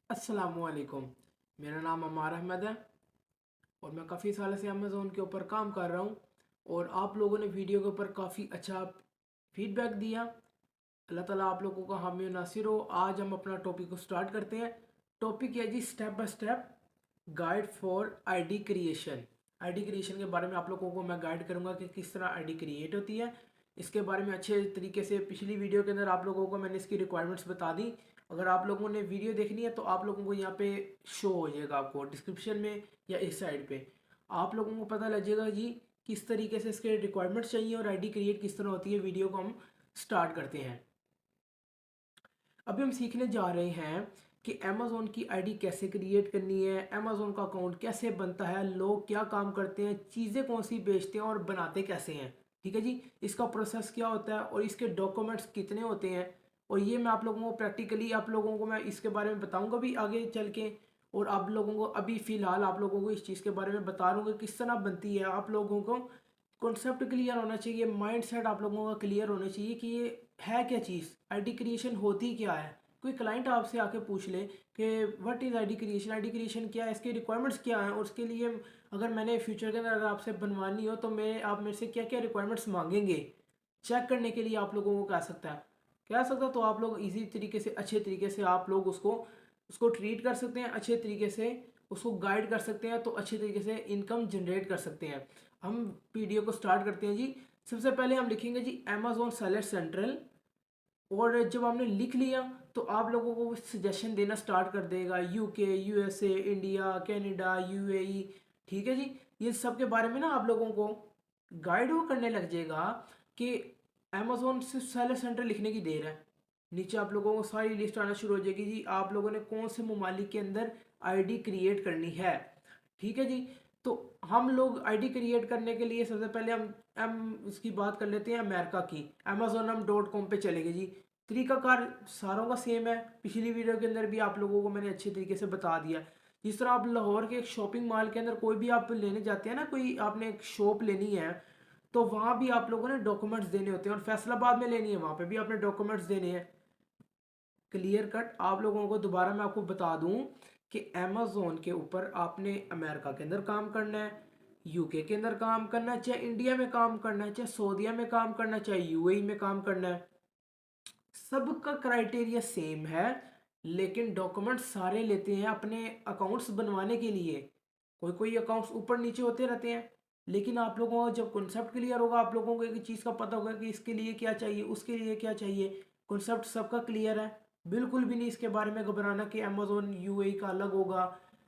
अस्सलामुअलैकुम। मेरा नाम अमार अहमद है और मैं काफ़ी साल से अमेज़ोन के ऊपर काम कर रहा हूँ और आप लोगों ने वीडियो के ऊपर काफ़ी अच्छा फीडबैक दिया। अल्लाह ताला आप लोगों का हामी और नासिर हो। आज हम अपना टॉपिक को स्टार्ट करते हैं। टॉपिक है जी step by step guide for ID creation. ID creation के बारे में आप लोगों को मैं गाइड करूंगा कि किस तरह आईडी क्रिएट होती है। इसके बारे में अच्छे तरीके से पिछली वीडियो के अंदर आप लोगों को मैंने इसकी रिक्वायरमेंट्स बता दी। अगर आप लोगों ने वीडियो देखनी है तो आप लोगों को यहाँ पे शो हो जाएगा, आपको डिस्क्रिप्शन में या इस साइड पे आप लोगों को पता लग जाएगा जी किस तरीके से इसके रिक्वायरमेंट्स चाहिए और आईडी क्रिएट किस तरह होती है। वीडियो को हम स्टार्ट करते हैं। अभी हम सीखने जा रहे हैं कि अमेज़ोन की आईडी कैसे क्रिएट करनी है, अमेज़ोन का अकाउंट कैसे बनता है, लोग क्या काम करते हैं, चीज़ें कौन सी बेचते हैं और बनाते कैसे हैं। ठीक है जी, इसका प्रोसेस क्या होता है और इसके डॉक्यूमेंट्स कितने होते हैं। और ये मैं आप लोगों को प्रैक्टिकली आप लोगों को मैं इसके बारे में बताऊंगा भी आगे चल के। और आप लोगों को अभी फ़िलहाल आप लोगों को इस चीज़ के बारे में बता रहा हूँ कि किस तरह बनती है। आप लोगों को कॉन्सेप्ट क्लियर होना चाहिए, माइंडसेट आप लोगों का क्लियर होना चाहिए कि ये है क्या चीज़, आईडी क्रिएशन होती क्या है। कोई क्लाइंट आपसे आके पूछ ले कि what is ID creation, ID creation क्या है, इसके रिक्वायरमेंट्स क्या हैं और उसके लिए अगर मैंने फ्यूचर के अंदर अगर आपसे बनवानी हो तो मैं आप मेरे से क्या क्या रिक्वायरमेंट्स मांगेंगे, चेक करने के लिए आप लोगों को कह सकता तो आप लोग इजी तरीके से अच्छे तरीके से आप लोग उसको उसको ट्रीट कर सकते हैं, अच्छे तरीके से उसको गाइड कर सकते हैं, तो अच्छे तरीके से इनकम जनरेट कर सकते हैं। हम वीडियो को स्टार्ट करते हैं जी। सबसे पहले हम लिखेंगे जी अमेजोन सेलर सेंट्रल। और जब आपने लिख लिया तो आप लोगों को सजेशन देना स्टार्ट कर देगा, UK, USA, India, Canada, UAE. ठीक है जी, ये सब के बारे में ना आप लोगों को गाइड वो करने लग जाएगा कि अमेजोन से सेलर सेंटर लिखने की देर है। नीचे आप लोगों को सारी लिस्ट आना शुरू हो जाएगी जी, आप लोगों ने कौन से ममालिक के अंदर आईडी क्रिएट करनी है। ठीक है जी, तो हम लोग आईडी क्रिएट करने के लिए सबसे पहले हम इसकी बात कर लेते हैं अमेरिका की। अमेजोन हम .com पे चलेंगे जी। तरीकाकार सारों का सेम है, पिछली वीडियो के अंदर भी आप लोगों को मैंने अच्छे तरीके से बता दिया। जिस तरह आप लाहौर के एक शॉपिंग मॉल के अंदर कोई भी आप लेने जाते हैं ना, कोई आपने एक शॉप लेनी है तो वहाँ भी आप लोगों ने डॉक्यूमेंट्स देने होते हैं, और फैसलाबाद में लेनी है वहाँ पे भी आपने डॉक्यूमेंट्स देने हैं। क्लियर कट आप लोगों को दोबारा मैं आपको बता दूं कि अमेजोन के ऊपर आपने अमेरिका के अंदर काम करना है, यूके के अंदर काम करना है, चाहे इंडिया में काम करना है, चाहे सऊदीया में काम करना है, चाहे यूएई में काम करना है, सबका क्राइटेरिया सेम है। लेकिन डॉक्यूमेंट सारे लेते हैं अपने अकाउंट्स बनवाने के लिए। कोई कोई अकाउंट्स ऊपर नीचे होते रहते हैं, लेकिन आप लोगों को जब कॉन्सेप्ट क्लियर होगा आप लोगों को एक चीज़ का पता होगा कि इसके लिए क्या चाहिए, उसके लिए क्या चाहिए। कॉन्सेप्ट सबका क्लियर है। बिल्कुल भी नहीं इसके बारे में घबराना कि अमेजोन यूएई का अलग होगा,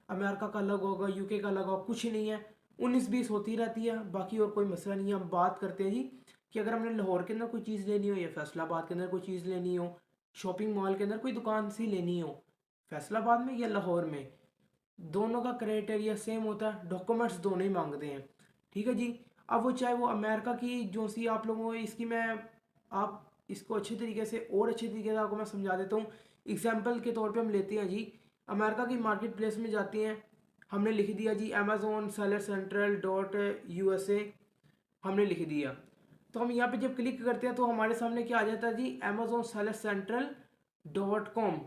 अमेरिका का अलग होगा, यूके का अलग होगा, कुछ नहीं है। 19-20 होती रहती है, बाकी और कोई मसला नहीं है। हम बात करते हैं जी कि अगर हमने लाहौर के अंदर कोई चीज़ लेनी हो या फैसलाबाद के अंदर कोई चीज़ लेनी हो, शॉपिंग मॉल के अंदर कोई दुकान सी लेनी हो फैसलाबाद में या लाहौर में, दोनों का क्राइटेरिया सेम होता है, डॉक्यूमेंट्स दोनों ही मांगते हैं। ठीक है जी। अब वो चाहे वो अमेरिका की जो सी आप लोगों को इसकी मैं आप इसको अच्छे तरीके से और अच्छे तरीके से आपको मैं समझा देता हूँ। एग्जाम्पल के तौर पे हम लेते हैं जी, अमेरिका की मार्केट प्लेस में जाते हैं, हमने लिख दिया जी Amazon seller central dot USA, हमने लिख दिया। तो हम यहाँ पे जब क्लिक करते हैं तो हमारे सामने क्या आ जाता है जी, अमेजोन सेलर सेंट्रल .com।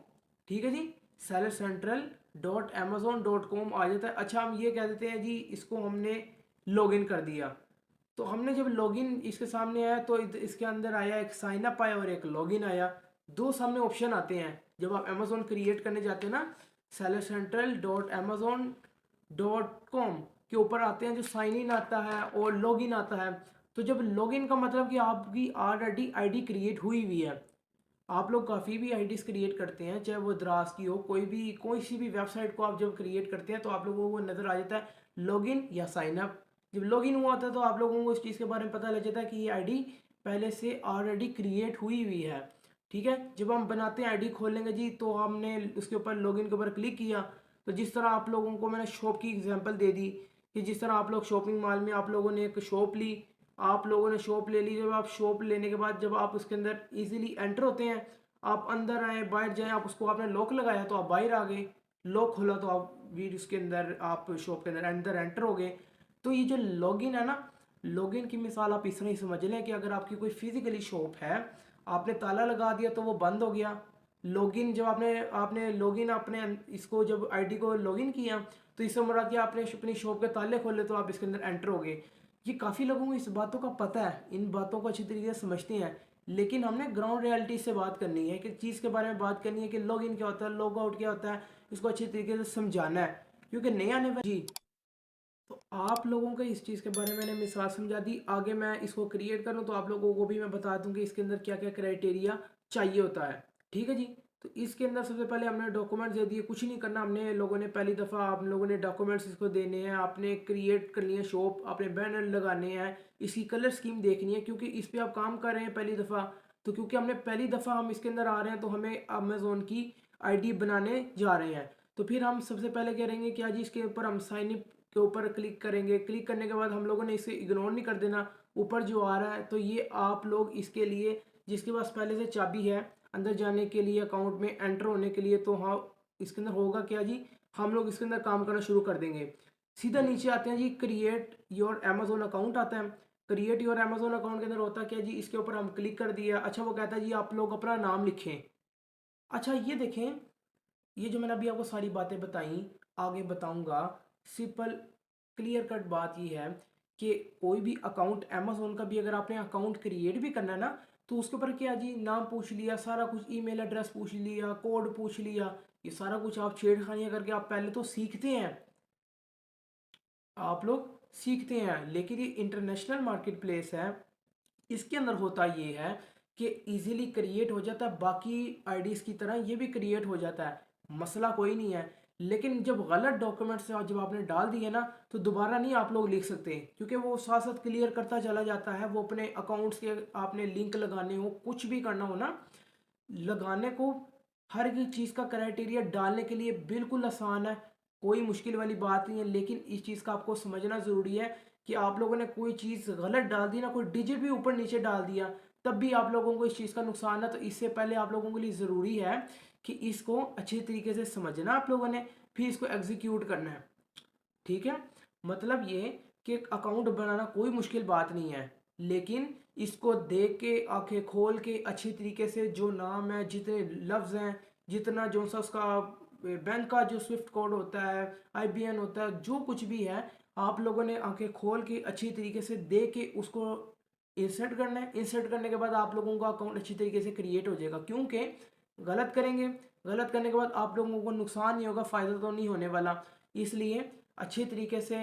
ठीक है जी, सेलर सेंट्रल .amazon.com आ जाता है। अच्छा, हम ये कह देते हैं जी इसको हमने लॉगिन कर दिया। तो हमने जब लॉगिन इसके सामने आया तो इसके अंदर आया एक साइन अप आया और एक लॉगिन आया। दो सामने ऑप्शन आते हैं जब आप अमेजोन क्रिएट करने जाते हैं ना, सेलर सेंट्रल .amazon.com के ऊपर आते हैं जो साइन इन आता है और लॉगिन आता है। तो जब लॉगिन का मतलब कि आपकी ऑलरेडी आईडी क्रिएट हुई हुई है। आप लोग काफ़ी भी आईडीज क्रिएट करते हैं, चाहे वो द्रास की हो, कोई सी भी वेबसाइट को आप जब क्रिएट करते हैं तो आप लोगों को नज़र आ जाता है लॉगिन या साइन अप। जब लॉगिन हुआ था तो आप लोगों को इस चीज़ के बारे में पता लग जाता है कि ये आईडी पहले से ऑलरेडी क्रिएट हुई हुई है। ठीक है, जब हम बनाते हैं आईडी खोलेंगे जी तो हमने उसके ऊपर लॉगिन के ऊपर क्लिक किया। तो जिस तरह आप लोगों को मैंने शॉप की एग्जांपल दे दी कि जिस तरह आप लोग शॉपिंग मॉल में आप लोगों ने एक शॉप ली, आप लोगों ने शॉप ले ली। जब आप शॉप लेने के बाद जब आप उसके अंदर इजीली एंटर होते हैं, आप अंदर आए बाहर जाएं, आप उसको आपने लॉक लगाया तो आप बाहर आ गए, लॉक खोला तो आप भी उसके अंदर आप शॉप के अंदर एंटर हो गए। तो ये जो लॉगिन है ना, लॉगिन की मिसाल आप इस तरह ही समझ लें कि अगर आपकी कोई फिजिकली शॉप है, आपने ताला लगा दिया तो वो बंद हो गया, लॉगिन जब आपने आपने लॉगिन अपने इसको जब आईडी को लॉगिन किया तो इससे मुराद कि आपने अपनी शॉप के ताले खोले तो आप इसके अंदर एंटर हो गए। ये काफ़ी लोगों को इस बातों का पता है, इन बातों को अच्छी तरीके से समझते हैं, लेकिन हमने ग्राउंड रियलिटी से बात करनी है कि चीज़ के बारे में बात करनी है कि लॉगिन क्या होता है, लॉग आउट क्या होता है, इसको अच्छी तरीके से समझाना है क्योंकि नए आने वाले जी। तो आप लोगों को इस चीज़ के बारे में मैंने मिसाल समझा दी, आगे मैं इसको क्रिएट करूँ तो आप लोगों को भी मैं बता दूँ कि इसके अंदर क्या क्या क्राइटेरिया चाहिए होता है। ठीक है जी। तो इसके अंदर सबसे पहले हमने डॉक्यूमेंट्स दे दिए, कुछ नहीं करना हमने लोगों ने, पहली दफ़ा आप लोगों ने डॉक्यूमेंट्स इसको देने हैं, आपने क्रिएट करनी है शॉप, आपने बैनर लगाने हैं, इसकी कलर स्कीम देखनी है क्योंकि इस पर आप काम कर रहे हैं पहली दफ़ा। तो क्योंकि हमने पहली दफ़ा हम इसके अंदर आ रहे हैं तो हमें अमेज़ोन की आईडी बनाने जा रहे हैं। तो फिर हम सबसे पहले करेंगे क्या जी, इसके ऊपर हम साइन अप के ऊपर क्लिक करेंगे। क्लिक करने के बाद हम लोगों ने इसे इग्नोर नहीं कर देना, ऊपर जो आ रहा है तो ये आप लोग इसके लिए जिसके पास पहले से चाबी है अंदर जाने के लिए, अकाउंट में एंटर होने के लिए, तो हाँ इसके अंदर होगा क्या जी, हम लोग इसके अंदर काम करना शुरू कर देंगे। सीधा नीचे आते हैं जी, क्रिएट योर अमेजोन अकाउंट आता है। क्रिएट योर अमेजोन अकाउंट के अंदर होता क्या जी, इसके ऊपर हम क्लिक कर दिया। अच्छा वो कहता है जी आप लोग अपना नाम लिखें। अच्छा ये देखें, ये जो मैंने अभी आपको सारी बातें बताई आगे बताऊंगा, सिंपल क्लियर कट बात ये है कि कोई भी अकाउंट अमेजोन का भी अगर आपने अकाउंट क्रिएट भी करना है ना, तो उसके ऊपर क्या जी, नाम पूछ लिया, सारा कुछ ईमेल एड्रेस पूछ लिया, कोड पूछ लिया, ये सारा कुछ आप छेड़खानी करके आप पहले तो सीखते हैं, आप लोग सीखते हैं। लेकिन ये इंटरनेशनल मार्केट प्लेस है, इसके अंदर होता ये है कि इजीली क्रिएट हो जाता है, बाकी आईडीज की तरह ये भी क्रिएट हो जाता है, मसला कोई नहीं है। लेकिन जब गलत डॉक्यूमेंट्स जब आपने डाल दिए ना तो दोबारा नहीं आप लोग लिख सकते क्योंकि वो साथ साथ क्लियर करता चला जाता है। वो अपने अकाउंट्स के आपने लिंक लगाने हो, कुछ भी करना हो ना, लगाने को हर एक चीज़ का क्राइटेरिया डालने के लिए बिल्कुल आसान है, कोई मुश्किल वाली बात नहीं है। लेकिन इस चीज़ का आपको समझना ज़रूरी है कि आप लोगों ने कोई चीज़ गलत डाल दी ना, कोई डिजिट भी ऊपर नीचे डाल दिया, तब भी आप लोगों को इस चीज़ का नुकसान है। तो इससे पहले आप लोगों के लिए ज़रूरी है कि इसको अच्छी तरीके से समझना आप लोगों ने, फिर इसको एग्जीक्यूट करना है। ठीक है, मतलब ये कि अकाउंट बनाना कोई मुश्किल बात नहीं है, लेकिन इसको देख के आंखें खोल के अच्छी तरीके से जो नाम है, जितने लफ्ज़ हैं, जितना जो सा उसका बैंक का जो स्विफ्ट कोड होता है, आईबीएन होता है, जो कुछ भी है, आप लोगों ने आंखें खोल के अच्छी तरीके से देख के उसको इंसर्ट करना है। इंसर्ट करने के बाद आप लोगों का अकाउंट अच्छी तरीके से क्रिएट हो जाएगा, क्योंकि गलत करेंगे, गलत करने के बाद आप लोगों को नुकसान नहीं होगा, फ़ायदा तो नहीं होने वाला। इसलिए अच्छे तरीके से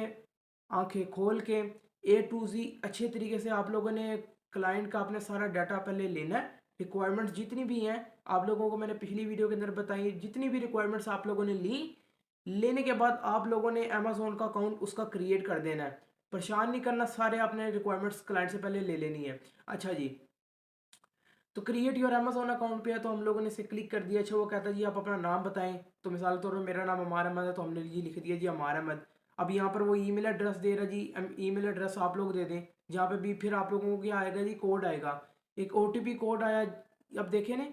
आंखें खोल के ए टू जी अच्छे तरीके से आप लोगों ने क्लाइंट का अपने सारा डाटा पहले लेना है। रिक्वायरमेंट्स जितनी भी हैं आप लोगों को मैंने पिछली वीडियो के अंदर बताई, जितनी भी रिक्वायरमेंट्स आप लोगों ने ली, लेने के बाद आप लोगों ने अमेजोन का अकाउंट उसका क्रिएट कर देना है। परेशान नहीं करना, सारे आपने रिक्वायरमेंट्स क्लाइंट से पहले ले लेनी है। अच्छा जी, तो क्रिएट योर अमेजोन अकाउंट पे है तो हम लोगों ने इसे क्लिक कर दिया। अच्छा वो कहता है जी आप अपना नाम बताएं, तो मिसाल के तौर पर मेरा नाम अमार अहमद है तो हमने जी लिख दिया जी अमार अहमद। अब यहाँ पर वो ईमेल एड्रेस दे रहा जी, ईमेल एड्रेस आप लोग दे दें जहाँ पे भी, फिर आप लोगों को क्या आएगा जी, कोड आएगा, एक ओटीपी कोड आया। अब देखें ना,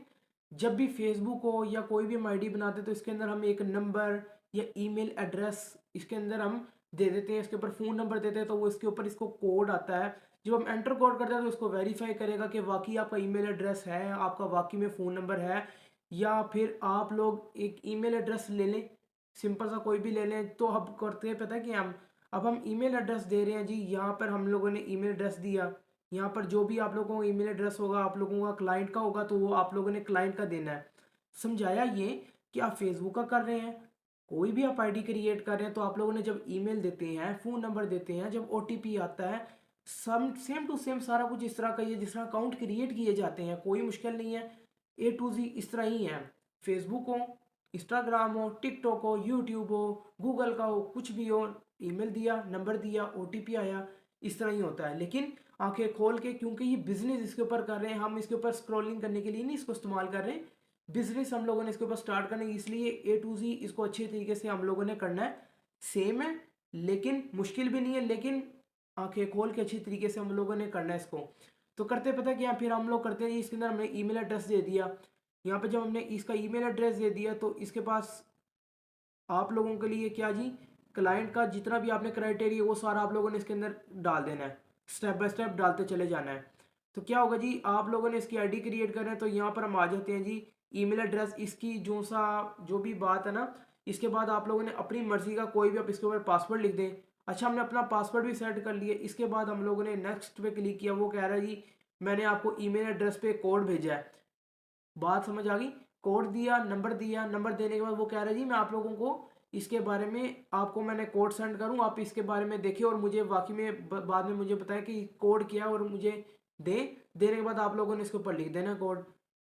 जब भी फेसबुक हो या कोई भी हम आईडी बनाते तो इसके अंदर हम एक नंबर या ईमेल एड्रेस इसके अंदर हम दे देते हैं, इसके ऊपर फ़ोन नंबर देते हैं, तो वो इसके ऊपर इसको कोड आता है। जब हम एंटर कोड करते हैं तो इसको वेरीफाई करेगा कि वाकई आपका ईमेल एड्रेस है, आपका वाकई में फ़ोन नंबर है, या फिर आप लोग एक ईमेल एड्रेस ले लें, सिंपल सा कोई भी ले लें। तो अब करते हैं पता है कि हम ईमेल एड्रेस दे रहे हैं जी, यहाँ पर हम लोगों ने ईमेल एड्रेस दिया, यहाँ पर जो भी आप लोगों का ईमेल एड्रेस होगा आप लोगों का क्लाइंट का होगा तो वो आप लोगों ने क्लाइंट का देना है। समझाया ये कि आप फेसबुक का कर रहे हैं, कोई भी आप आईडी क्रिएट कर रहे हैं तो आप लोगों ने जब ईमेल देते हैं, फ़ोन नंबर देते हैं, जब ओटीपी आता है, सम सेम टू सेम सारा कुछ इस तरह का ही है जिस तरह अकाउंट क्रिएट किए जाते हैं, कोई मुश्किल नहीं है। ए टू जी इस तरह ही है, फेसबुक हो, इंस्टाग्राम हो, टिकटॉक हो, यूट्यूब हो, गूगल का हो, कुछ भी हो, ईमेल दिया, नंबर दिया, ओटीपी आया, इस तरह ही होता है। लेकिन आंखें खोल के, क्योंकि ये बिजनेस इसके ऊपर कर रहे हैं, हम इसके ऊपर स्क्रॉलिंग करने के लिए नहीं इसको इस्तेमाल कर रहे, बिजनेस हम लोगों ने इसके ऊपर स्टार्ट करना है, इसलिए ए टू जी इसको अच्छे तरीके से हम लोगों ने करना है। सेम है लेकिन मुश्किल भी नहीं है, लेकिन आंखें खोल के अच्छी तरीके से हम लोगों ने करना है इसको। तो करते पता क्या, फिर हम लोग करते हैं इसके अंदर हमने ईमेल एड्रेस दे दिया। यहाँ पे जब हमने इसका ईमेल एड्रेस दे दिया तो इसके पास आप लोगों के लिए क्या जी, क्लाइंट का जितना भी आपने क्राइटेरिया वो सारा आप लोगों ने इसके अंदर डाल देना है, स्टेप बाय स्टेप डालते चले जाना है। तो क्या होगा जी, आप लोगों ने इसकी आईडी क्रिएट करना है तो यहाँ पर हम आ जाते हैं जी, ईमेल एड्रेस, इसकी जो भी बात है ना, इसके बाद आप लोगों ने अपनी मर्जी का कोई भी आप इसके ऊपर पासवर्ड लिख दें। अच्छा, हमने अपना पासवर्ड भी सेट कर लिया। इसके बाद हम लोगों ने नेक्स्ट पे क्लिक किया। वो कह रहा है जी मैंने आपको ईमेल एड्रेस पे कोड भेजा है। बात समझ आ गई? कोड दिया, नंबर देने के बाद वो कह रहा है जी मैं आप लोगों को इसके बारे में आपको मैंने कोड सेंड करूं, आप इसके बारे में देखिए और मुझे वाकई में बाद में मुझे बताएं कि कोड क्या है और मुझे देने के बाद आप लोगों ने इसके ऊपर लिख देना कोड।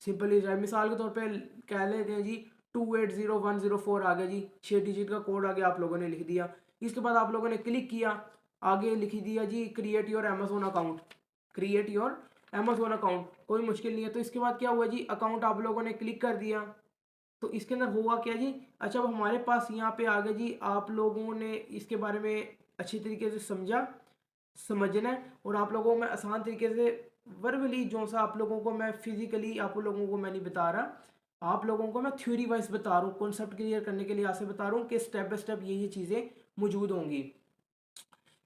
सिंपली मिसाल के तौर पे कह लेते हैं जी 280104 आ गया जी, 6 डिजिट का कोड आ गया, आप लोगों ने लिख दिया। इसके बाद आप लोगों ने क्लिक किया, आगे लिख दिया जी create your Amazon account, create your Amazon account, कोई मुश्किल नहीं है। तो इसके बाद क्या हुआ जी, अकाउंट आप लोगों ने क्लिक कर दिया। तो इसके अंदर हुआ क्या जी, अच्छा अब हमारे पास यहाँ पे आ गया जी, आप लोगों ने इसके बारे में अच्छी तरीके से समझना है और आप लोगों को मैं आसान तरीके से वर्बली जो सा आप लोगों को मैं फिजिकली आप लोगों को मैं नहीं बता रहा, आप लोगों को मैं थ्योरी वाइज बता रहा हूँ, कॉन्सेप्ट क्लियर करने के लिए यहाँ से बता रहा हूँ कि स्टेप बाय स्टेप ये चीज़ें मौजूद होंगी।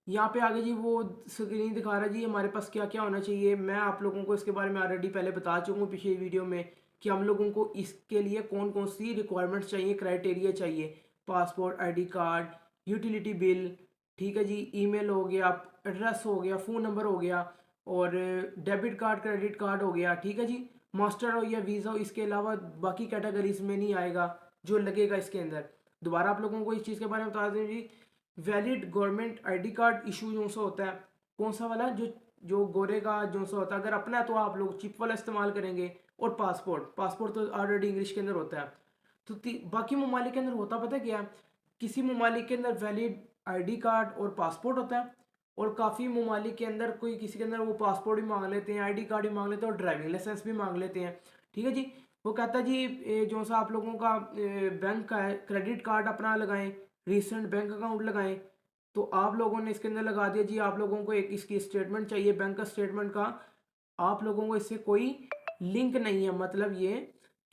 यहाँ पे आगे जी वो स्क्रीन दिखा रहा है जी हमारे पास क्या क्या होना चाहिए। मैं आप लोगों को इसके बारे में ऑलरेडी पहले बता चुका हूँ पिछली वीडियो में कि हम लोगों को इसके लिए कौन कौन सी रिक्वायरमेंट्स चाहिए, क्राइटेरिया चाहिए। Passport, ID card, utility bill, ठीक है जी, ईमेल हो गया, एड्रेस हो गया, फ़ोन नंबर हो गया और डेबिट कार्ड, क्रेडिट कार्ड हो गया, ठीक है जी, मास्टर हो या वीज़ा हो। इसके अलावा बाकी कैटेगरीज में नहीं आएगा जो लगेगा इसके अंदर। दोबारा आप लोगों को इस चीज़ के बारे में बता दें जी, valid government ID card issue जो सा होता है, कौन सा वाला, जो जो गोरे का जो सा होता है, अगर अपना है तो आप लोग चिप वाला इस्तेमाल करेंगे। और पासपोर्ट तो ऑलरेडी इंग्लिश के अंदर होता है। तो बाकी ममालिक के अंदर होता पता है क्या, किसी ममालिक के अंदर वैलिड आईडी कार्ड और पासपोर्ट होता है और काफ़ी ममालिक के अंदर कोई किसी के अंदर वो पासपोर्ट भी मांग लेते हैं, आईडी कार्ड भी मांग लेते हैं और ड्राइविंग लाइसेंस भी मांग लेते हैं, ठीक है जी। वो कहता है जी जो सा आप लोगों का बैंक का है, क्रेडिट कार्ड अपना लगाएं, रिसेंट बैंक अकाउंट लगाएं। तो आप लोगों ने इसके अंदर लगा दिया जी, आप लोगों को एक इसकी स्टेटमेंट चाहिए बैंक का, स्टेटमेंट का आप लोगों को इससे कोई लिंक नहीं है। मतलब ये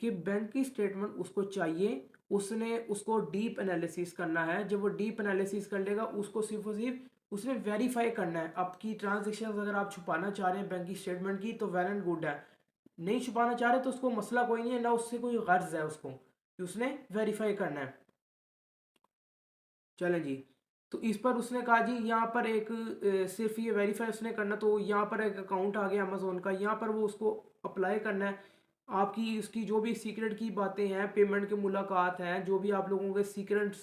कि बैंक की स्टेटमेंट उसको चाहिए, उसने उसको डीप एनालिसिस करना है। जब वो डीप एनालिसिस कर लेगा उसको सिर्फ और सिर्फ उसने वेरीफाई करना है। आपकी ट्रांजेक्शन अगर आप छुपाना चाह रहे हैं बैंक की स्टेटमेंट की तो वेल एंड गुड है, नहीं छुपाना चाह रहे तो उसको मसला कोई नहीं है, ना उससे कोई गर्ज है उसको कि उसने वेरीफाई करना है। चलें जी, तो इस पर उसने कहा जी यहाँ पर एक सिर्फ ये वेरीफाई उसने करना, तो यहाँ पर एक अकाउंट आ गया अमेजोन का, यहाँ पर वो उसको अप्लाई करना है। आपकी उसकी जो भी सीक्रेट की बातें हैं, पेमेंट के मुलाकात हैं, जो भी आप लोगों के सीक्रेट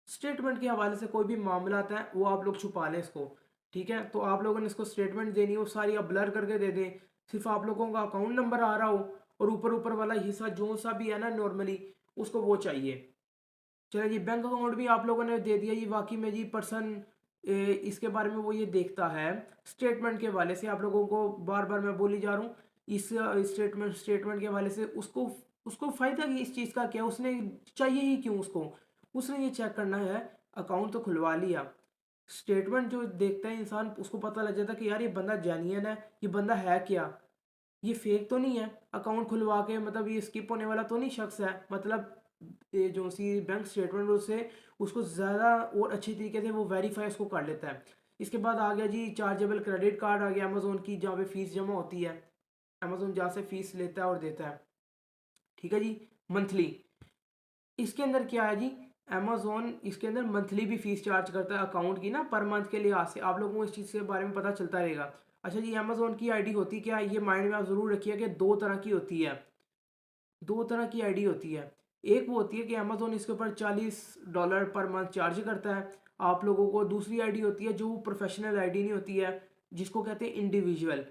स्टेटमेंट के हवाले से कोई भी मामला आता है वो आप लोग छुपा लें इसको, ठीक है। तो आप लोगों ने इसको स्टेटमेंट देनी हो सारी, आप ब्लर करके दे दें, सिर्फ आप लोगों का अकाउंट नंबर आ रहा हो और ऊपर ऊपर वाला हिस्सा जो सा भी है ना नॉर्मली उसको वो चाहिए। चलो जी, बैंक अकाउंट भी आप लोगों ने दे दिया जी। बाकी में जी पर्सन इसके बारे में वो ये देखता है स्टेटमेंट के हवाले से, आप लोगों को बार बार मैं बोली जा रहा हूँ इस स्टेटमेंट के हवाले से उसको उसको फ़ायदा कि इस चीज़ का क्या, उसने चाहिए ही क्यों उसको, उसने ये चेक करना है। अकाउंट तो खुलवा लिया, स्टेटमेंट जो देखता है इंसान उसको पता लग जाता है कि यार ये बंदा जेन्युइन है, ये बंदा है क्या, ये फेक तो नहीं है। अकाउंट खुलवा के मतलब ये स्किप होने वाला तो नहीं शख्स है, मतलब ये जो सी बैंक स्टेटमेंट उससे उसको ज़्यादा और अच्छी तरीके से वो वेरीफाई उसको कर लेता है। इसके बाद आ गया जी चार्जेबल क्रेडिट कार्ड आ गया अमेजोन की, जहाँ पे फीस जमा होती है, अमेजोन जहाँ से फीस लेता है और देता है, ठीक है जी, मंथली। इसके अंदर क्या है जी, अमेजोन इसके अंदर मंथली भी फीस चार्ज करता है अकाउंट की ना, पर मंथ के लिहाज से आप लोगों को इस चीज़ के बारे में पता चलता रहेगा। अच्छा जी, अमेजोन की आईडी होती क्या है, ये माइंड में आप ज़रूर रखिए कि दो तरह की होती है, दो तरह की आईडी होती है। एक वो होती है कि अमेजोन इसके ऊपर $40 पर मंथ चार्ज करता है आप लोगों को। दूसरी आईडी होती है जो प्रोफेशनल आईडी नहीं होती है, जिसको कहते हैं इंडिविजुअल।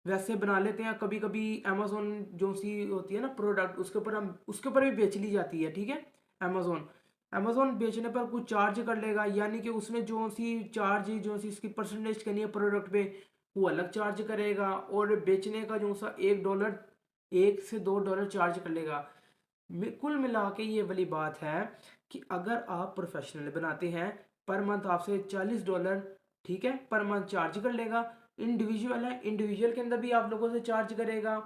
वैसे बना लेते हैं कभी कभी अमेजोन जो सी होती है ना प्रोडक्ट, उसके ऊपर हम उसके ऊपर भी बेच ली जाती है, ठीक है। अमेजोन अमेजोन बेचने पर कुछ चार्ज कर लेगा, यानी कि उसने जो सी चार्ज जो सी इसकी परसेंटेज करनी है प्रोडक्ट पे वो अलग चार्ज करेगा, और बेचने का जो सा $1 $1 से $2 चार्ज कर लेगा। कुल मिला के ये वाली बात है कि अगर आप प्रोफेशनल बनाते हैं पर मंथ आपसे $40, ठीक है, पर मंथ चार्ज कर लेगा। इंडिविजुअल है, इंडिविजुअल के अंदर भी आप लोगों से चार्ज करेगा,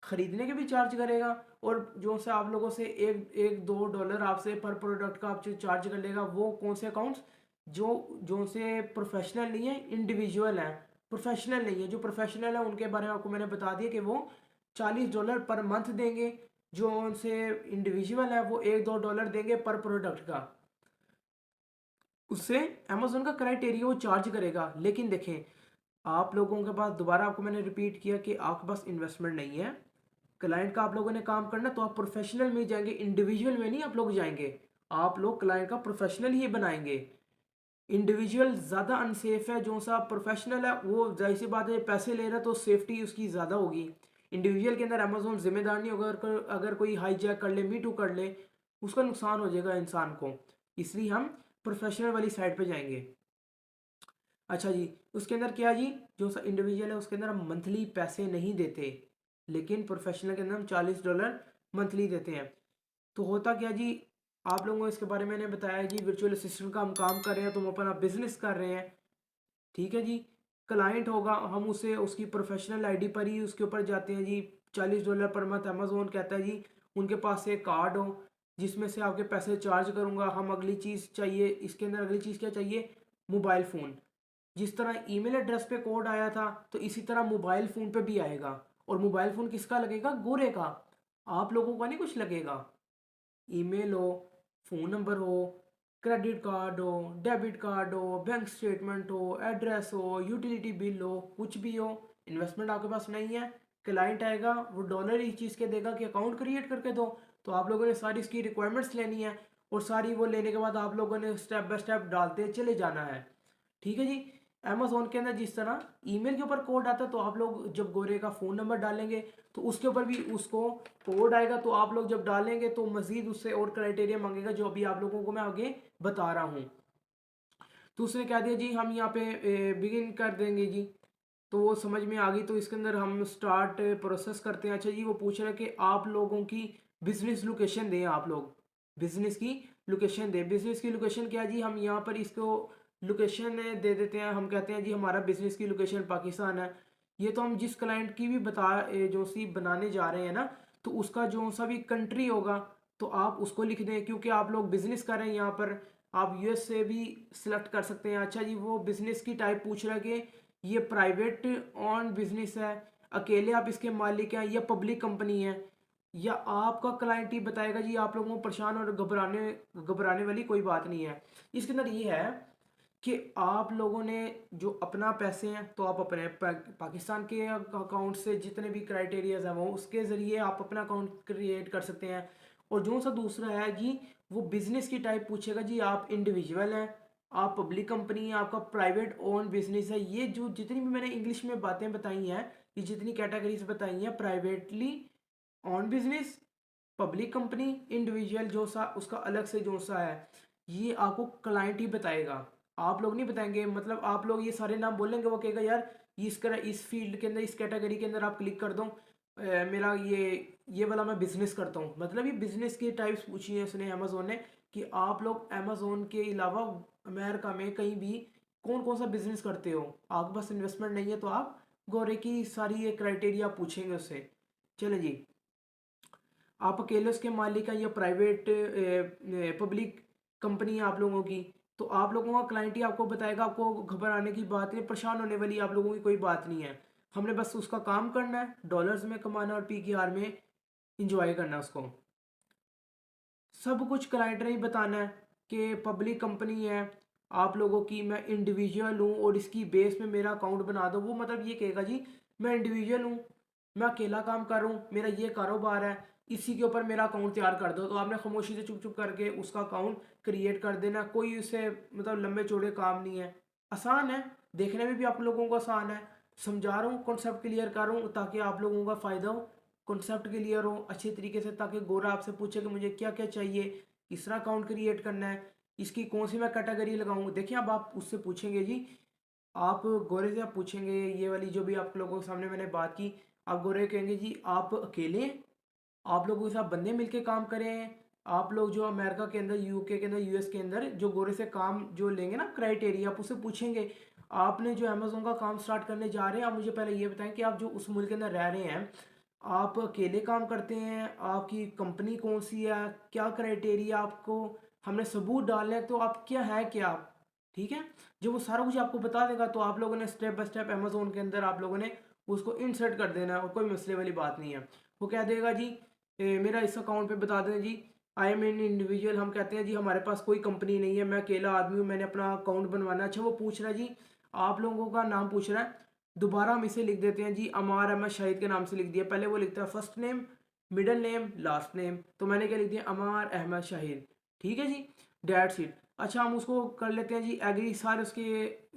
खरीदने के भी चार्ज करेगा, और जो से आप लोगों से $1-2 आपसे पर प्रोडक्ट का आप जो चार्ज कर लेगा। वो कौन से अकाउंट्स जो जो से प्रोफेशनल नहीं है, इंडिविजुअल है, प्रोफेशनल नहीं है। जो प्रोफेशनल है उनके बारे में आपको मैंने बता दिया कि वो $40 पर मंथ देंगे। जो उनसे इंडिविजुअल है वो $1-2 देंगे पर प्रोडक्ट का, उससे अमेजोन का क्राइटेरिया वो चार्ज करेगा। लेकिन देखें, आप लोगों के पास, दोबारा आपको मैंने रिपीट किया कि आपके पास इन्वेस्टमेंट नहीं है, क्लाइंट का आप लोगों ने काम करना, तो आप प्रोफेशनल में जाएंगे, इंडिविजुअल में नहीं आप लोग जाएंगे। आप लोग क्लाइंट का प्रोफेशनल ही बनाएंगे। इंडिविजुअल ज़्यादा अनसेफ है, जो सा प्रोफेशनल है वो जाहिर सी बात है पैसे ले रहा है तो सेफ्टी उसकी ज़्यादा होगी। इंडिविजुअल के अंदर अमेजोन जिम्मेदार नहीं होगा, अगर कोई हाईजैक कर ले, मी टू कर ले, उसका नुकसान हो जाएगा इंसान को। इसलिए हम प्रोफेशनल वाली साइड पे जाएंगे। अच्छा जी, उसके अंदर क्या जी, जो सा इंडिविजुअल है उसके अंदर हम मंथली पैसे नहीं देते, लेकिन प्रोफेशनल के अंदर हम $40 मंथली देते हैं। तो होता क्या जी, आप लोगों को इसके बारे में मैंने बताया जी, वर्चुअल असिस्टेंट का हम काम कर रहे हैं तो हम अपना बिजनेस कर रहे हैं। ठीक है जी, क्लाइंट होगा, हम उसे उसकी प्रोफेशनल आईडी पर ही उसके ऊपर जाते हैं जी। $40 पर मंथ अमेजोन कहता है जी, उनके पास एक कार्ड हो जिसमें से आपके पैसे चार्ज करूंगा। हम अगली चीज़ चाहिए, इसके अंदर अगली चीज़ क्या चाहिए, मोबाइल फ़ोन। जिस तरह ईमेल एड्रेस पे कोड आया था, तो इसी तरह मोबाइल फ़ोन पे भी आएगा। और मोबाइल फ़ोन किसका लगेगा, गोरे का, आप लोगों का नहीं कुछ लगेगा। ईमेल हो, फ़ोन नंबर हो, क्रेडिट कार्ड हो, डेबिट कार्ड हो, बैंक स्टेटमेंट हो, एड्रेस हो, यूटिलिटी बिल हो, कुछ भी हो, इन्वेस्टमेंट आपके पास नहीं है, क्लाइंट आएगा वो डॉलर इस चीज़ के देगा कि अकाउंट क्रिएट करके दो। तो आप लोगों ने सारी इसकी रिक्वायरमेंट्स लेनी है, और सारी वो लेने के बाद आप लोगों ने स्टेप बाय स्टेप डालते चले जाना है। ठीक है जी। अमेजोन के अंदर जिस तरह ईमेल के ऊपर कोड आता है, तो आप लोग जब गोरे का फ़ोन नंबर डालेंगे तो उसके ऊपर भी उसको कोड आएगा, तो आप लोग जब डालेंगे तो मजीद उससे और क्राइटेरिया मांगेगा, जो अभी आप लोगों को मैं आगे बता रहा हूँ। तो उसने कह दिया जी हम यहाँ पे बिगिन कर देंगे जी। तो वो समझ में आ गई, तो इसके अंदर हम स्टार्ट प्रोसेस करते हैं। अच्छा जी, वो पूछ रहे हैं कि आप लोगों की बिजनेस लोकेशन दें, आप लोग बिजनेस की लोकेशन दें। बिजनेस की लोकेशन क्या है जी, हम यहाँ पर इसको लोकेशन दे देते हैं। हम कहते हैं जी हमारा बिजनेस की लोकेशन पाकिस्तान है। ये तो हम जिस क्लाइंट की भी जो सी बनाने जा रहे हैं ना, तो उसका जो सा भी कंट्री होगा तो आप उसको लिख दें, क्योंकि आप लोग बिजनेस कर रहे हैं यहाँ पर। आप यूएस से भी सिलेक्ट कर सकते हैं। अच्छा जी, वो बिजनेस की टाइप पूछ रहा है कि ये प्राइवेट ऑन बिजनेस है, अकेले आप इसके मालिक हैं, या पब्लिक कंपनी है, या आपका क्लाइंट ही बताएगा जी। आप लोगों को परेशान और घबराने घबराने वाली कोई बात नहीं है। इसके अंदर ये है कि आप लोगों ने जो अपना पैसे हैं, तो आप अपने पाकिस्तान के अकाउंट से जितने भी क्राइटेरियाज हैं वो उसके ज़रिए आप अपना अकाउंट क्रिएट कर सकते हैं। और जो सा दूसरा है जी, वो बिजनेस की टाइप पूछेगा जी, आप इंडिविजुअल हैं, आप पब्लिक कंपनी है, आपका प्राइवेट ओन बिजनेस है। ये जो जितनी भी मैंने इंग्लिश में बातें बताई हैं, ये जितनी कैटेगरीज बताई हैं, privately on business, public company, individual, जो सा उसका अलग से जो सा है, ये आपको क्लाइंट ही बताएगा, आप लोग नहीं बताएंगे। मतलब आप लोग ये सारे नाम बोलेंगे, वो कहेगा यार इस फील्ड के अंदर, इस कैटेगरी के अंदर आप क्लिक कर दो, मेरा ये वाला मैं बिजनेस करता हूँ। मतलब ये बिजनेस की टाइप्स पूछी है उसने, अमेजोन ने, कि आप लोग अमेजोन के अलावा अमेरिका में कहीं भी कौन कौन सा बिजनेस करते हो, आपके पास इन्वेस्टमेंट नहीं है, तो आप गोरे की सारी ये क्राइटेरिया पूछेंगे उससे। चले जी, आप अकेले उसके मालिक हैं या प्राइवेट पब्लिक कंपनी है आप लोगों की, तो आप लोगों का क्लाइंट ही आपको बताएगा। आपको घबराने की बात नहीं, परेशान होने वाली आप लोगों की कोई बात नहीं है। हमने बस उसका काम करना है, डॉलर्स में कमाना और पीकेआर में इंजॉय करना है उसको। सब कुछ क्लाइंट ने ही बताना है कि पब्लिक कंपनी है आप लोगों की, मैं इंडिविजुअल हूँ और इसकी बेस में मेरा अकाउंट बना दो। वो मतलब ये कहेगा जी मैं इंडिविजुअल हूँ, मैं अकेला काम कर रहा हूँ, मेरा ये कारोबार है, इसी के ऊपर मेरा अकाउंट तैयार कर दो। तो आपने खामोशी से चुप चुप करके उसका अकाउंट क्रिएट कर देना। कोई उससे मतलब लंबे चौड़े काम नहीं है, आसान है, देखने में भी आप लोगों को आसान है। समझा रहा हूँ, कॉन्सेप्ट क्लियर कर रहा हूँ ताकि आप लोगों का फ़ायदा हो, कॉन्सेप्ट क्लियर हो अच्छी तरीके से, ताकि गोरा आपसे पूछे कि मुझे क्या क्या चाहिए, किस तरह अकाउंट क्रिएट करना है, इसकी कौन सी मैं कैटेगरी लगाऊं। देखिए, अब आप उससे पूछेंगे जी, आप गोरे से आप पूछेंगे ये वाली जो भी आप लोगों के सामने मैंने बात की, आप गोरे कहेंगे जी आप अकेले हैं, आप लोगों के साथ बंदे मिलके काम करे हैं, आप लोग जो अमेरिका के अंदर, यूके के अंदर, यूएस के अंदर जो गोरे से काम जो लेंगे ना क्राइटेरिया, आप उससे पूछेंगे आपने जो अमेजोन का काम स्टार्ट करने जा रहे हैं, आप मुझे पहले ये बताएं कि आप जो उस मुल्क के अंदर रह रहे हैं, आप अकेले काम करते हैं, आपकी कंपनी कौन सी है, क्या क्राइटेरिया, आपको हमने सबूत डालने हैं, तो आप क्या है क्या आप। ठीक है, जब वो सारा कुछ आपको बता देगा, तो आप लोगों ने स्टेप बाय स्टेप अमेजोन के अंदर आप लोगों ने उसको इंसर्ट कर देना है, और कोई मसले वाली बात नहीं है। वो कह देगा जी मेरा इस अकाउंट पे बता दें जी, आई एम एन इंडिविजुअल। हम कहते हैं जी हमारे पास कोई कंपनी नहीं है, मैं अकेला आदमी हूँ, मैंने अपना अकाउंट बनवाना है। अच्छा वो पूछ रहा है जी, आप लोगों का नाम पूछ रहा है। दोबारा हम इसे लिख देते हैं जी, अमार अहमद शाहिद के नाम से लिख दिया। पहले वो लिखता है first name, middle name, last name, तो मैंने क्या लिख दिया, अमार अहमद शाहिद। ठीक है जी, डेट्स इट। अच्छा हम उसको कर लेते हैं जी एग्री, सारे उसके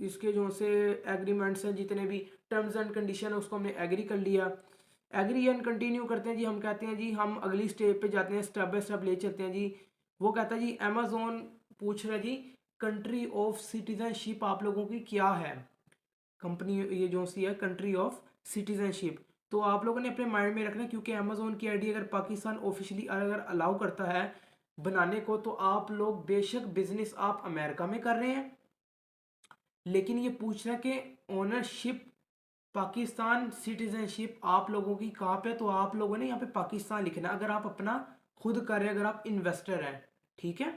इसके जो से एग्रीमेंट्स हैं, जितने भी टर्म्स एंड कंडीशन है उसको हमने एग्री कर लिया। एग्री एंड कंटिन्यू करते हैं जी। हम कहते हैं जी हम अगली स्टेप पे जाते हैं, स्टेप बाय स्टेप ले चलते हैं जी। वो कहता है जी अमेजोन पूछ रहा है जी, कंट्री ऑफ सिटीजनशिप आप लोगों की क्या है, कंपनी ये जो सी है कंट्री ऑफ सिटीजनशिप। तो आप लोगों ने अपने माइंड में रखना है, क्योंकि अमेजोन की आईडी अगर पाकिस्तान ऑफिशियली अगर अलाउ करता है बनाने को, तो आप लोग बेशक बिजनेस आप अमेरिका में कर रहे हैं, लेकिन ये पूछ रहा है कि ओनरशिप पाकिस्तान सिटीजनशिप आप लोगों की कहाँ पे, तो आप लोगों ने यहाँ पे पाकिस्तान लिखना है अगर आप अपना खुद कर रहे हैं, अगर आप इन्वेस्टर हैं। ठीक है,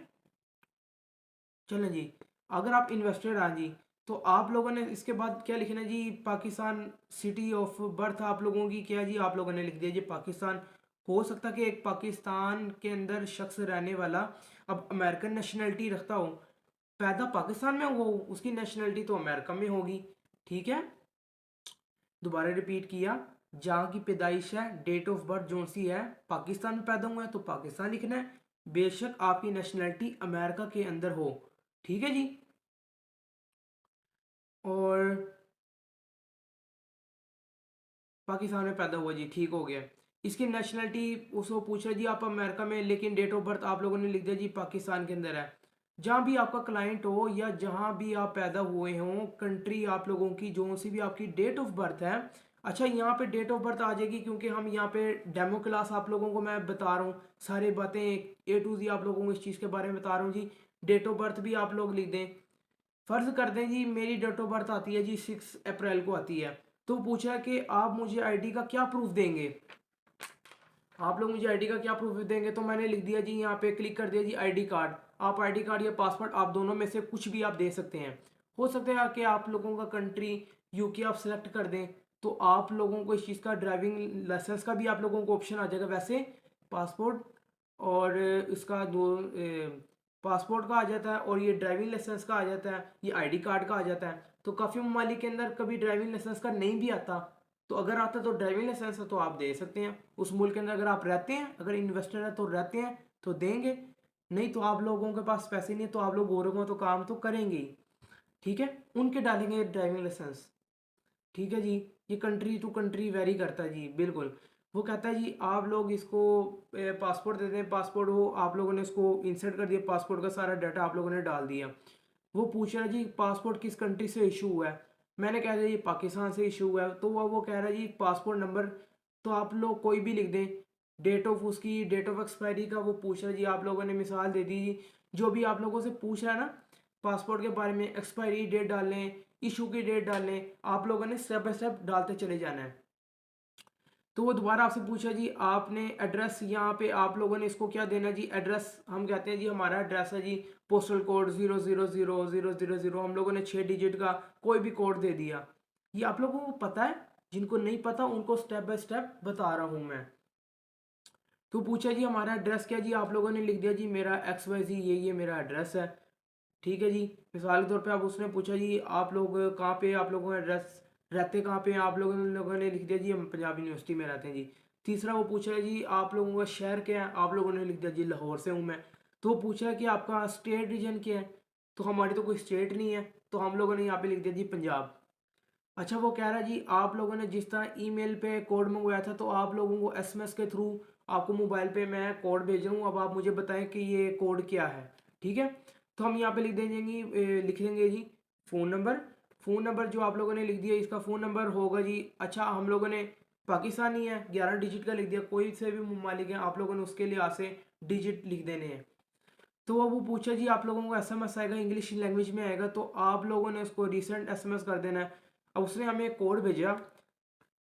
चलें जी, अगर आप इन्वेस्टर हैं जी, तो आप लोगों ने इसके बाद क्या लिखना है जी, पाकिस्तान। सिटी ऑफ बर्थ आप लोगों की क्या है जी, आप लोगों ने लिख दिया जी पाकिस्तान। हो सकता है कि एक पाकिस्तान के अंदर शख्स रहने वाला अब अमेरिकन नेशनैलिटी रखता हो, पैदा पाकिस्तान में हो, उसकी नेशनैलिटी तो अमेरिका में होगी। ठीक है, दोबारा रिपीट किया, जहाँ की पैदाइश है, डेट ऑफ बर्थ जो सी है, पाकिस्तान में पैदा हुआ है तो पाकिस्तान लिखना है, बेशक आपकी नेशनैलिटी अमेरिका के अंदर हो। ठीक है जी, और पाकिस्तान में पैदा हुआ जी, ठीक हो गया। इसकी नेशनैलिटी उसको पूछ रहा है जी आप अमेरिका में, लेकिन डेट ऑफ बर्थ आप लोगों ने लिख दिया जी पाकिस्तान के अंदर है। जहाँ भी आपका क्लाइंट हो या जहाँ भी आप पैदा हुए हों, कंट्री आप लोगों की जो सी भी आपकी डेट ऑफ बर्थ है। अच्छा यहाँ पे डेट ऑफ बर्थ आ जाएगी, क्योंकि हम यहाँ पे डेमो क्लास आप लोगों को मैं बता रहा हूँ, सारी बातें ए टू जी आप लोगों को इस चीज़ के बारे में बता रहा हूँ जी। डेट ऑफ बर्थ भी आप लोग लिख दें। फर्ज कर दें जी मेरी डेट ऑफ बर्थ आती है जी 6 अप्रैल को आती है, तो पूछा कि आप मुझे आईडी का क्या प्रूफ देंगे, आप लोग मुझे आईडी का क्या प्रूफ देंगे, तो मैंने लिख दिया जी यहाँ पे क्लिक कर दिया जी आईडी कार्ड। आप आईडी कार्ड या पासपोर्ट आप दोनों में से कुछ भी आप दे सकते हैं। हो सकता है कि आप लोगों का कंट्री यूके आप सेलेक्ट कर दें, तो आप लोगों को इस चीज़ का ड्राइविंग लाइसेंस का भी आप लोगों को ऑप्शन आ जाएगा। वैसे पासपोर्ट और इसका दो पासपोर्ट का आ जाता है, और ये ड्राइविंग लाइसेंस का आ जाता है, ये आईडी कार्ड का आ जाता है। तो काफ़ी ममालिक के अंदर कभी ड्राइविंग लाइसेंस का नहीं भी आता, तो अगर आता तो ड्राइविंग लाइसेंस है तो आप दे सकते हैं। उस मुल्क के अंदर अगर आप रहते हैं, अगर इन्वेस्टर है तो रहते हैं तो देंगे, नहीं तो आप लोगों के पास पैसे नहीं है तो आप लोग गोरखों तो काम तो करेंगे ही। ठीक है, उनके डालेंगे ड्राइविंग लाइसेंस। ठीक है जी, ये कंट्री टू कंट्री वेरी करता है जी, बिल्कुल। वो कहता है जी आप लोग इसको पासपोर्ट दे दें, पासपोर्ट वो आप लोगों ने इसको इंसर्ट कर दिया, पासपोर्ट का सारा डाटा आप लोगों ने डाल दिया। वो पूछ रहा है जी पासपोर्ट किस कंट्री से इशू हुआ है, मैंने कह दिया ये पाकिस्तान से इशू हुआ है। तो वो कह रहा है जी पासपोर्ट नंबर, तो आप लोग कोई भी लिख दें। डेट ऑफ उसकी डेट ऑफ एक्सपायरी का वो पूछ रहा है जी, आप लोगों ने मिसाल दे दी जी, जो भी आप लोगों से पूछ रहा है ना पासपोर्ट के बारे में, एक्सपायरी डेट डाल लें, इशू की डेट डाल लें, आप लोगों ने स्टेप बाय स्टेप डालते चले जाना है। तो वो दोबारा आपसे पूछा जी आपने एड्रेस, यहाँ पे आप लोगों ने इसको क्या देना जी, एड्रेस हम कहते हैं जी हमारा एड्रेस है जी पोस्टल कोड 0000000, हम लोगों ने 6 डिजिट का कोई भी कोड दे दिया। ये आप लोगों को पता है, जिनको नहीं पता उनको स्टेप बाय स्टेप बता रहा हूँ मैं। तो पूछा जी हमारा एड्रेस क्या है जी, आप लोगों ने लिख दिया जी मेरा XYZ ये मेरा एड्रेस है। ठीक है जी, मिसाल के तौर पे अब उसने पूछा जी आप लोग कहाँ पे, आप लोगों का एड्रेस रहते कहाँ पे हैं, आप लोगों ने लिख दिया जी हम पंजाब यूनिवर्सिटी में रहते हैं जी। तीसरा वो पूछा है जी आप लोगों का शहर क्या है, आप लोगों ने लिख दिया जी लाहौर से हूँ मैं। तो वो पूछा है कि आपका स्टेट रीजन क्या है, तो हमारी तो कोई स्टेट नहीं है, तो हम लोगों ने यहाँ पे लिख दिया जी पंजाब। अच्छा वो कह रहा है जी आप लोगों ने जिस तरह ईमेल पे कोड मंगवाया था, तो आप लोगों को SMS के थ्रू आपको मोबाइल पे मैं कोड भेज रहा हूँ, अब आप मुझे बताएं कि ये कोड क्या है। ठीक है, तो हम यहाँ पे लिख देंगे जी फ़ोन नंबर। फ़ोन नंबर जो आप लोगों ने लिख दिया, इसका फ़ोन नंबर होगा जी, अच्छा हम लोगों ने पाकिस्तानी है 11 डिजिट का लिख दिया, कोई से भी ममालिक है आप लोगों ने उसके लिए से डिजिट लिख देने हैं। तो वो पूछा जी आप लोगों को SMS आएगा, इंग्लिश लैंग्वेज में आएगा, तो आप लोगों ने उसको रिसेंट SMS कर देना है। अब उसने हमें एक कोड भेजा,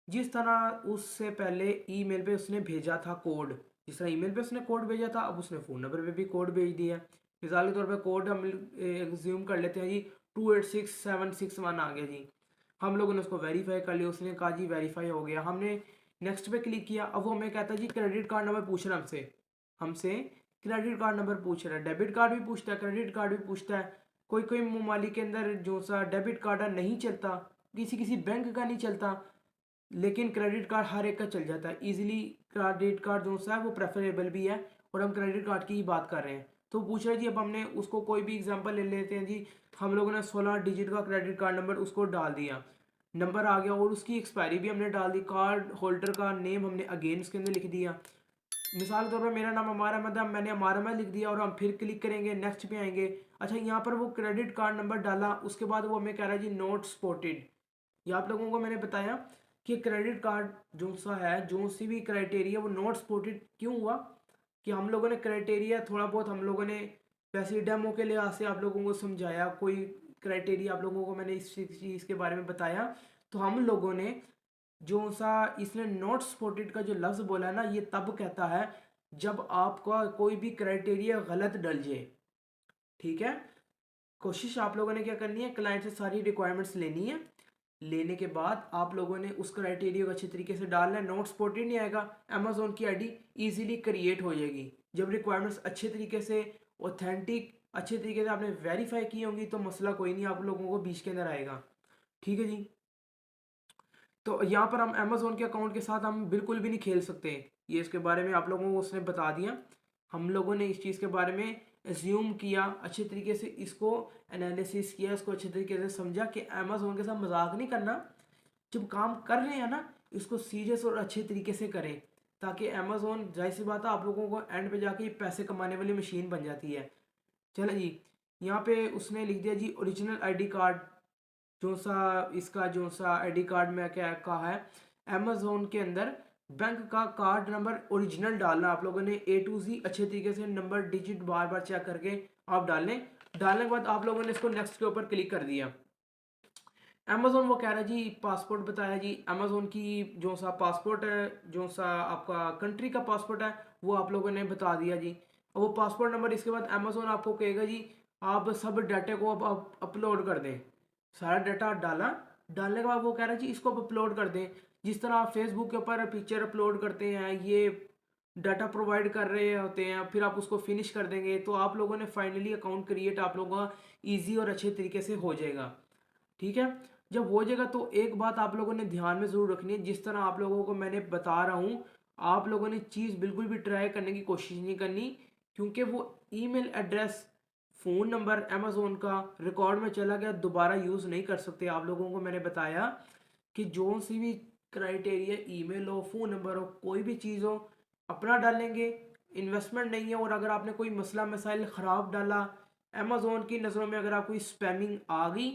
जिस तरह उससे पहले ईमेल पे उसने भेजा था कोड, जिस तरह ईमेल पे उसने कोड भेजा था, अब उसने फ़ोन नंबर पे भी कोड भेज दिया है। मिसाल के तौर पे कोड हम एग्ज्यूम कर लेते हैं जी 286761 आ गया जी। हम लोगों ने उसको वेरीफाई कर लिया, उसने कहा जी वेरीफाई हो गया। हमने नेक्स्ट पे क्लिक किया। अब वो हमें कहता है जी क्रेडिट कार्ड नंबर पूछ रहा है हमसे हमसे क्रेडिट कार्ड नंबर पूछ रहा है। डेबिट कार्ड भी पूछता है, क्रेडिट कार्ड भी पूछता है। कोई कोई ममालिक के अंदर जो सा डेबिट कार्ड है नहीं चलता, किसी किसी बैंक का नहीं चलता, लेकिन क्रेडिट कार्ड हर एक का चल जाता है इजीली। क्रेडिट कार्ड जो सा है वो प्रेफरेबल भी है, और हम क्रेडिट कार्ड की ही बात कर रहे हैं। तो पूछ रहे जी, अब हमने उसको कोई भी एग्जांपल ले लेते हैं जी। हम लोगों ने 16 डिजिट का क्रेडिट कार्ड नंबर उसको डाल दिया, नंबर आ गया, और उसकी एक्सपायरी भी हमने डाल दी, कार्ड होल्डर का नेम हमने अगेन उसके अंदर लिख दिया। मिसाल के तौर पर मेरा नाम अमार अहमद है, मैंने अमार अहमद लिख दिया, और हम फिर क्लिक करेंगे, नेक्स्ट पे आएंगे। अच्छा, यहाँ पर वो क्रेडिट कार्ड नंबर डाला, उसके बाद वो हमें कह रहा है जी नॉट स्पॉटेड। ये आप लोगों को मैंने बताया कि क्रेडिट कार्ड जो सा है, जो सी भी क्राइटेरिया, वो नॉट सपोर्टेड क्यों हुआ, कि हम लोगों ने क्राइटेरिया थोड़ा बहुत हम लोगों ने वैसे डेमो के लिहाज से आप लोगों को समझाया, कोई क्राइटेरिया आप लोगों को मैंने इस चीज़ के बारे में बताया। तो हम लोगों ने जो सा इसने नॉट सपोर्टेड का जो लफ्ज़ बोला है ना, ये तब कहता है जब आपका कोई भी क्राइटेरिया गलत डल जाए। ठीक है, कोशिश आप लोगों ने क्या करनी है, क्लाइंट से सारी रिक्वायरमेंट्स लेनी है। लेने के बाद आप लोगों ने उस क्राइटेरिया को अच्छे तरीके से डालना है। नॉट सपोर्टेड नहीं आएगा, अमेजोन की आईडी इजीली क्रिएट हो जाएगी। जब रिक्वायरमेंट्स अच्छे तरीके से ऑथेंटिक अच्छे तरीके से आपने वेरीफाई की होंगी, तो मसला कोई नहीं आप लोगों को बीच के अंदर आएगा। ठीक है जी। तो यहाँ पर हम अमेजोन के अकाउंट के साथ हम बिल्कुल भी नहीं खेल सकते, ये इसके बारे में आप लोगों को उसने बता दिया। हम लोगों ने इस चीज़ के बारे में एज्यूम किया, अच्छे तरीके से इसको एनालिसिस किया, इसको अच्छे तरीके से समझा कि अमेजोन के साथ मजाक नहीं करना। जब काम कर रहे हैं ना, इसको सीरियस और अच्छे तरीके से करें, ताकि अमेजोन, जाहिर सी बात है, आप लोगों को एंड पे जाके पैसे कमाने वाली मशीन बन जाती है। चलो जी, यहाँ पे उसने लिख दिया जी ओरिजिनल आईडी कार्ड, जो सा इसका जो सा आईडी कार्ड में क्या कहा है, अमेजोन के अंदर बैंक का कार्ड नंबर ओरिजिनल डालना। आप लोगों ने A to Z अच्छे तरीके से नंबर डिजिट बार बार चेक करके आप डालें। डालने के बाद आप लोगों ने इसको नेक्स्ट के ऊपर क्लिक कर दिया। अमेजोन वो कह रहा है जी पासपोर्ट बताया जी, अमेजोन की जो सा पासपोर्ट है, जो सा आपका कंट्री का पासपोर्ट है, वो आप लोगों ने बता दिया जी। और वो पासपोर्ट नंबर, इसके बाद अमेजोन आपको कहेगा जी आप सब डाटे को अब आप अपलोड कर दें। सारा डाटा डाला, डालने के बाद वो कह रहा है जी इसको आप अपलोड कर दें। जिस तरह आप फेसबुक के ऊपर पिक्चर अपलोड करते हैं, ये डाटा प्रोवाइड कर रहे होते हैं, फिर आप उसको फिनिश कर देंगे, तो आप लोगों ने फाइनली अकाउंट क्रिएट आप लोगों का ईजी और अच्छे तरीके से हो जाएगा। ठीक है, जब हो जाएगा तो एक बात आप लोगों ने ध्यान में ज़रूर रखनी है, जिस तरह आप लोगों को मैंने बता रहा हूँ, आप लोगों ने चीज़ बिल्कुल भी ट्राई करने की कोशिश नहीं करनी, क्योंकि वो email address, phone number Amazon का रिकॉर्ड में चला गया, दोबारा यूज़ नहीं कर सकते। आप लोगों को मैंने बताया कि जो सी भी क्राइटेरिया, ईमेल हो, फ़ोन नंबर हो, कोई भी चीज़ हो, अपना डालेंगे, इन्वेस्टमेंट नहीं है। और अगर आपने कोई मसला मसाइल ख़राब डाला, अमेज़ोन की नज़रों में अगर आपको स्पैमिंग आ गई,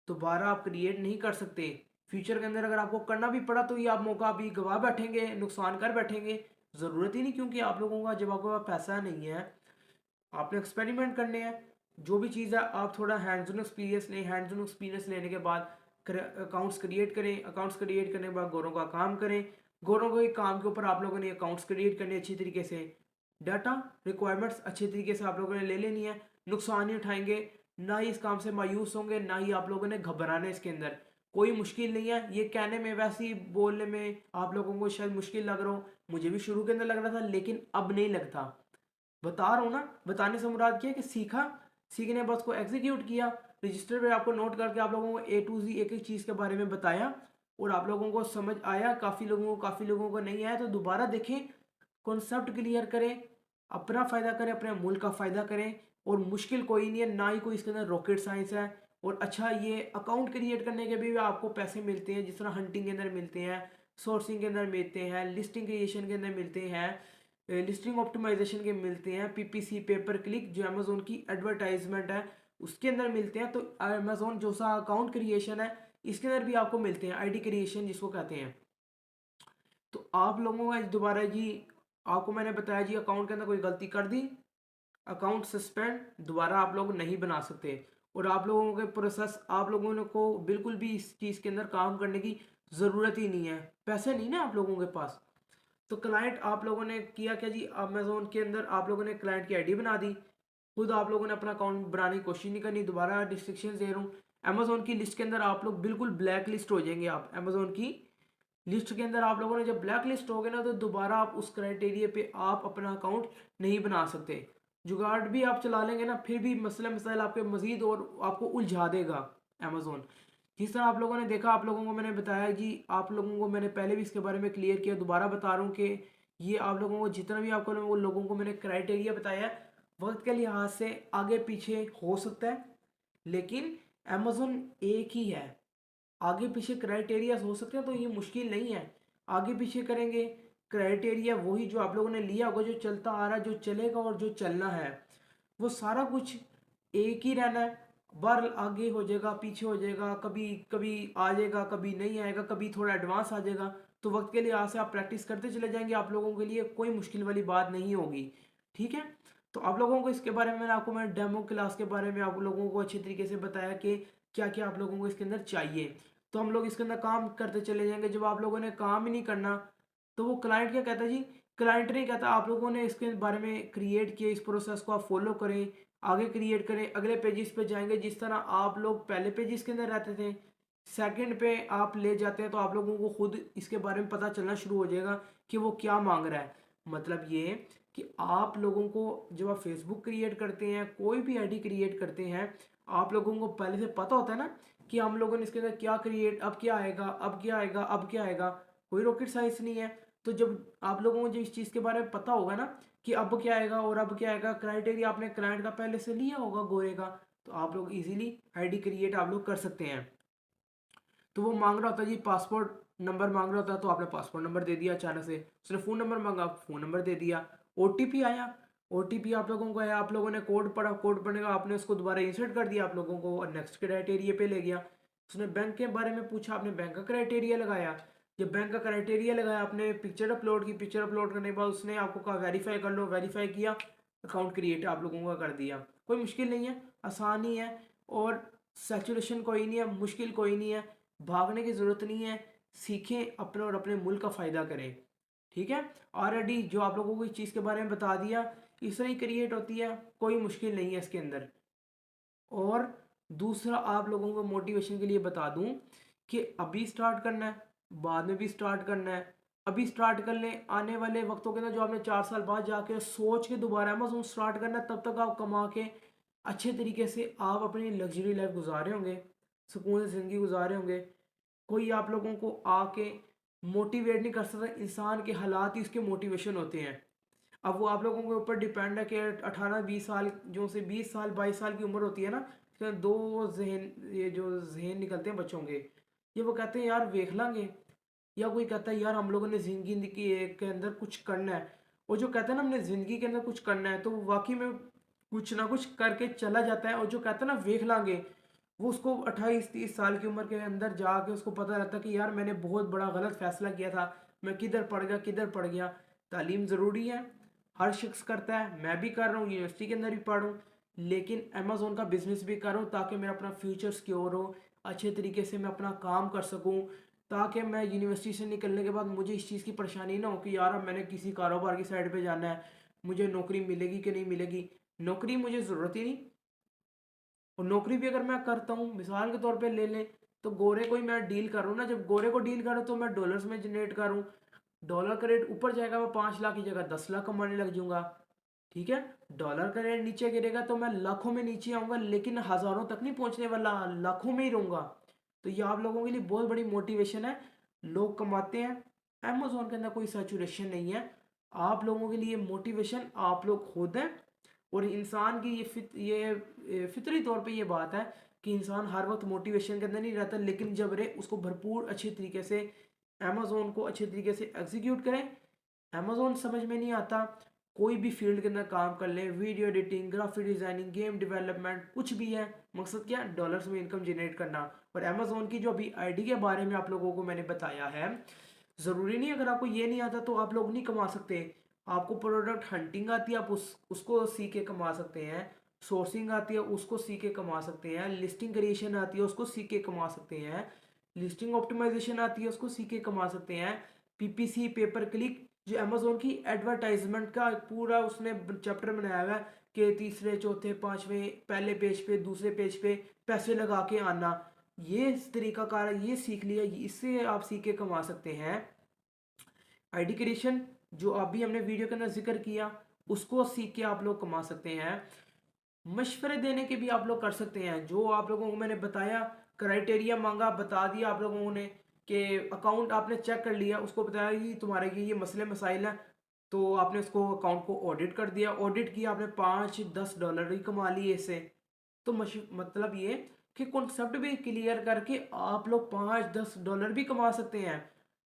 दोबारा आप क्रिएट नहीं कर सकते। फ्यूचर के अंदर अगर आपको करना भी पड़ा, तो ये आप मौका भी गवा बैठेंगे, नुकसान कर बैठेंगे। ज़रूरत ही नहीं, क्योंकि आप लोगों का जब आपके पास पैसा नहीं है, आपने एक्सपेरिमेंट करने हैं। जो भी चीज़ है आप थोड़ा हैंड्स ऑन एक्सपीरियंस लें, हैंड्स ऑन एक्सपीरियंस लेने के बाद अकाउंट्स क्रिएट करें। अकाउंट्स क्रिएट करने के बाद गोरों का काम करें। गोरों के काम के ऊपर आप लोगों ने अकाउंट्स क्रिएट करने अच्छी तरीके से, डाटा रिक्वायरमेंट्स अच्छे तरीके से आप लोगों ने ले लेनी है। नुकसान नहीं उठाएंगे, ना ही इस काम से मायूस होंगे, ना ही आप लोगों ने घबराना है। इसके अंदर कोई मुश्किल नहीं है। ये कहने में, वैसे ही बोलने में आप लोगों को शायद मुश्किल लग रहा हो, मुझे भी शुरू के अंदर लग रहा था, लेकिन अब नहीं लगता। बता रहा हूँ ना, बताने से मुराद किया कि सीखा, सीखने के बाद उसको एग्जीक्यूट किया। रजिस्टर पे आपको नोट करके आप लोगों को A to Z एक एक चीज़ के बारे में बताया, और आप लोगों को समझ आया। काफ़ी लोगों को नहीं आया, तो दोबारा देखें, कॉन्सेप्ट क्लियर करें, अपना फ़ायदा करें, अपने मुल्क का फ़ायदा करें। और मुश्किल कोई नहीं है, ना ही कोई इसके अंदर रॉकेट साइंस है। और अच्छा, ये अकाउंट क्रिएट करने के भी आपको पैसे मिलते हैं, जिस तरह हंटिंग के अंदर मिलते हैं, सोर्सिंग के अंदर मिलते हैं, लिस्टिंग क्रिएशन के अंदर मिलते हैं, लिस्टिंग ऑप्टिमाइजेशन के मिलते हैं, PPC पेपर क्लिक जो अमेजोन की एडवर्टाइजमेंट है उसके अंदर मिलते हैं। तो अमेजोन जो सा अकाउंट क्रिएशन है, इसके अंदर भी आपको मिलते हैं, आईडी क्रिएशन जिसको कहते हैं। तो आप लोगों का दोबारा जी, आपको मैंने बताया जी, अकाउंट के अंदर कोई गलती कर दी, अकाउंट सस्पेंड, दोबारा आप लोग नहीं बना सकते। और आप लोगों के प्रोसेस, आप लोगों ने को बिल्कुल भी इस चीज़ के अंदर काम करने की ज़रूरत ही नहीं है। पैसे नहीं ना आप लोगों के पास। तो क्लाइंट आप लोगों ने किया क्या जी, अमेजोन के अंदर आप लोगों ने क्लाइंट की आईडी बना दी, खुद आप लोगों ने अपना अकाउंट बनाने की कोशिश नहीं करनी। दोबारा डिस्ट्रिक्शन दे रहा हूँ, अमेजोन की लिस्ट के अंदर आप लोग बिल्कुल ब्लैक लिस्ट हो जाएंगे। आप अमेजोन की लिस्ट के अंदर आप लोगों ने जब ब्लैक लिस्ट हो गए ना, तो दोबारा आप उस क्राइटेरिया पे आप अपना अकाउंट नहीं बना सकते। जुगाड़ भी आप चला लेंगे ना, फिर भी मसला मसाइल आपके मजीद और आपको उलझा देगा अमेजोन। जिस तरह आप लोगों ने देखा, आप लोगों को मैंने बताया जी, आप लोगों को मैंने पहले भी इसके बारे में क्लियर किया, दोबारा बता रहा हूँ कि ये आप लोगों को जितना भी आपको लोगों को मैंने क्राइटेरिया बताया है, वक्त के लिहाज से आगे पीछे हो सकता है, लेकिन अमेजोन एक ही है। आगे पीछे क्राइटेरिया हो सकते हैं, तो ये मुश्किल नहीं है। आगे पीछे करेंगे, क्राइटेरिया वही जो आप लोगों ने लिया होगा, जो चलता आ रहा है, जो चलेगा और जो चलना है, वो सारा कुछ एक ही रहना है। बार आगे हो जाएगा, पीछे हो जाएगा, कभी कभी आ जाएगा, कभी नहीं आएगा, कभी थोड़ा एडवांस आ जाएगा। तो वक्त के लिए आज से आप प्रैक्टिस करते चले जाएंगे, आप लोगों के लिए कोई मुश्किल वाली बात नहीं होगी। ठीक है। तो आप लोगों को इसके बारे में मैं डेमो क्लास के बारे में आप लोगों को अच्छी तरीके से बताया कि क्या क्या आप लोगों को इसके अंदर चाहिए। तो हम लोग इसके अंदर काम करते चले जाएंगे। जब आप लोगों ने काम ही नहीं करना, तो वो क्लाइंट क्या कहता है जी? क्लाइंट नहीं कहता, आप लोगों ने इसके बारे में क्रिएट किया, इस प्रोसेस को आप फॉलो करें, आगे क्रिएट करें, अगले पेजेस पे जाएंगे। जिस तरह आप लोग पहले पेजेस के अंदर रहते थे, सेकंड पे आप ले जाते हैं, तो आप लोगों को खुद इसके बारे में पता चलना शुरू हो जाएगा कि वो क्या मांग रहा है। मतलब ये कि आप लोगों को जब आप फेसबुक क्रिएट करते हैं, कोई भी आईडी क्रिएट करते हैं, आप लोगों को पहले से पता होता है ना कि हम लोगों ने इसके अंदर क्या क्रिएट, अब क्या आएगा, अब क्या आएगा, अब क्या आएगा। कोई रॉकेट साइंस नहीं है। तो जब आप लोगों को जब इस चीज़ के बारे में पता होगा ना कि अब क्या आएगा और अब क्या आएगा, क्राइटेरिया आपने क्लाइंट का पहले से लिया होगा गोरे का, तो आप लोग इजीली आईडी क्रिएट आप लोग कर सकते हैं। तो वो मांग रहा होता है जी, पासपोर्ट नंबर मांग रहा होता है, तो आपने पासपोर्ट नंबर दे दिया। अचानक से उसने फ़ोन नंबर मांगा, फ़ोन नंबर दे दिया। ओटीपी आया, ओटीपी आप लोगों को आया, आप लोगों ने कोड पढ़ा, कोड पढ़ने का आपने उसको दोबारा इंसर्ट कर दिया आप लोगों को, और नेक्स्ट क्राइटेरिया पे ले गया। उसने बैंक के बारे में पूछा, आपने बैंक का क्राइटेरिया लगाया। जब बैंक का क्राइटेरिया लगाया, आपने पिक्चर अपलोड की, पिक्चर अपलोड करने के बाद उसने आपको कहा वेरीफाई कर लो, वेरीफाई किया, अकाउंट क्रिएट आप लोगों का कर दिया। कोई मुश्किल नहीं है, आसान ही है। और सैचुरेशन कोई नहीं है, मुश्किल कोई नहीं है, भागने की ज़रूरत नहीं है। सीखें अपने और अपने मुल्क का फ़ायदा करें। ठीक है। ऑलरेडी जो आप लोगों को इस चीज़ के बारे में बता दिया, इस तरह ही क्रिएट होती है, कोई मुश्किल नहीं है इसके अंदर। और दूसरा आप लोगों को मोटिवेशन के लिए बता दूं कि अभी स्टार्ट करना है, बाद में भी स्टार्ट करना है। अभी स्टार्ट कर लें, आने वाले वक्तों के अंदर जो आपने 4 साल बाद जाके सोच के दोबारा अमेज़न स्टार्ट करना है, तब तक आप कमा के अच्छे तरीके से आप अपनी लग्जरी लाइफ गुजारे होंगे, सुकून से ज़िंदगी गुजारे होंगे। कोई आप लोगों को आके मोटिवेट नहीं कर सकता, इंसान के हालात ही उसके मोटिवेशन होते हैं। अब वो आप लोगों के ऊपर डिपेंड है कि 18-20 साल, जो से 20 साल 22 साल की उम्र होती है ना, इसमें दो जहन, ये जो जहन निकलते हैं बच्चों के, ये वो कहते हैं यार वेख लांगे, या कोई कहता है यार हम लोगों ने ज़िंदगी के अंदर कुछ करना है। वो जो कहता है ना हमने ज़िंदगी के अंदर कुछ करना है, तो वो वाकई में कुछ ना कुछ करके चला जाता है। और जो कहता है ना वेख लांगे, वो उसको 28-30 साल की उम्र के अंदर जाके उसको पता रहता है कि यार मैंने बहुत बड़ा गलत फैसला किया था, मैं किधर पड़ गया, किधर पड़ गया। तालीम ज़रूरी है, हर शख्स करता है, मैं भी कर रहा हूँ, यूनिवर्सिटी के अंदर भी पढ़ रहा हूँ, लेकिन अमेज़ोन का बिजनेस भी कर रहा हूँ ताकि मेरा अपना फ्यूचर सिक्योर हो, अच्छे तरीके से मैं अपना काम कर सकूँ, ताकि मैं यूनिवर्सिटी से निकलने के बाद मुझे इस चीज़ की परेशानी ना हो कि यार अब मैंने किसी कारोबार की साइड पे जाना है, मुझे नौकरी मिलेगी कि नहीं मिलेगी। नौकरी मुझे ज़रूरत ही नहीं, और नौकरी भी अगर मैं करता हूँ, मिसाल के तौर पे ले लें, तो गोरे को ही मैं डील कर रहा हूँ ना, जब गोरे को डील करूँ तो मैं डॉलर्स में जनरेट करूँ, डॉलर का रेट ऊपर जाएगा, मैं 5 लाख की जगह 10 लाख कमाने लग जाऊंगा। ठीक है। डॉलर का रेट नीचे गिरेगा तो मैं लाखों में नीचे आऊंगा, लेकिन हज़ारों तक नहीं पहुंचने वाला, लाखों में ही रहूंगा। तो ये आप लोगों के लिए बहुत बड़ी मोटिवेशन है। लोग कमाते हैं, अमेजोन के अंदर कोई सैचुरेशन नहीं है। आप लोगों के लिए मोटिवेशन आप लोग खुद हैं। और इंसान की फितरी तौर पे ये बात है कि इंसान हर वक्त मोटिवेशन के अंदर नहीं रहता, लेकिन जब रे उसको भरपूर अच्छे तरीके से अमेज़ोन को अच्छे तरीके से एग्जीक्यूट करें। अमेज़ोन समझ में नहीं आता, कोई भी फील्ड के अंदर काम कर लें, video editing, graphic designing, game development, कुछ भी है, मकसद क्या है? डॉलर्स में इनकम जनरेट करना। और अमेज़ोन की जो अभी आईडी के बारे में आप लोगों को मैंने बताया है, ज़रूरी नहीं अगर आपको ये नहीं आता तो आप लोग नहीं कमा सकते। आपको प्रोडक्ट हंटिंग आती है, आप उसको सीख के कमा सकते हैं। सोर्सिंग आती है, उसको सीख के कमा सकते हैं। लिस्टिंग क्रिएशन आती है, उसको सीख के कमा सकते हैं। लिस्टिंग ऑप्टिमाइजेशन आती है, उसको सीख के कमा सकते हैं। पीपीसी, पेपर क्लिक, जो अमेजोन की एडवर्टाइजमेंट का पूरा उसने चैप्टर बनाया हुआ है कि तीसरे चौथे पांचवें पहले पेज पे दूसरे पेज पे पैसे लगा के आना। ये तरीकाकार ये सीख लिया, इससे आप सीख के कमा सकते हैं। आईडी क्रिएशन जो अभी हमने वीडियो के अंदर जिक्र किया, उसको सीख के आप लोग कमा सकते हैं। मशवरे देने के भी आप लोग कर सकते हैं, जो आप लोगों को मैंने बताया, क्राइटेरिया मांगा, बता दिया आप लोगों ने कि अकाउंट आपने चेक कर लिया, उसको बताया कि तुम्हारे ये मसले मसाइल हैं, तो आपने उसको अकाउंट को ऑडिट कर दिया, ऑडिट किया आपने, $5-10 ही कमा लिए इससे। तो मतलब ये कि कॉन्सेप्ट भी क्लियर करके आप लोग $5-10 भी कमा सकते हैं।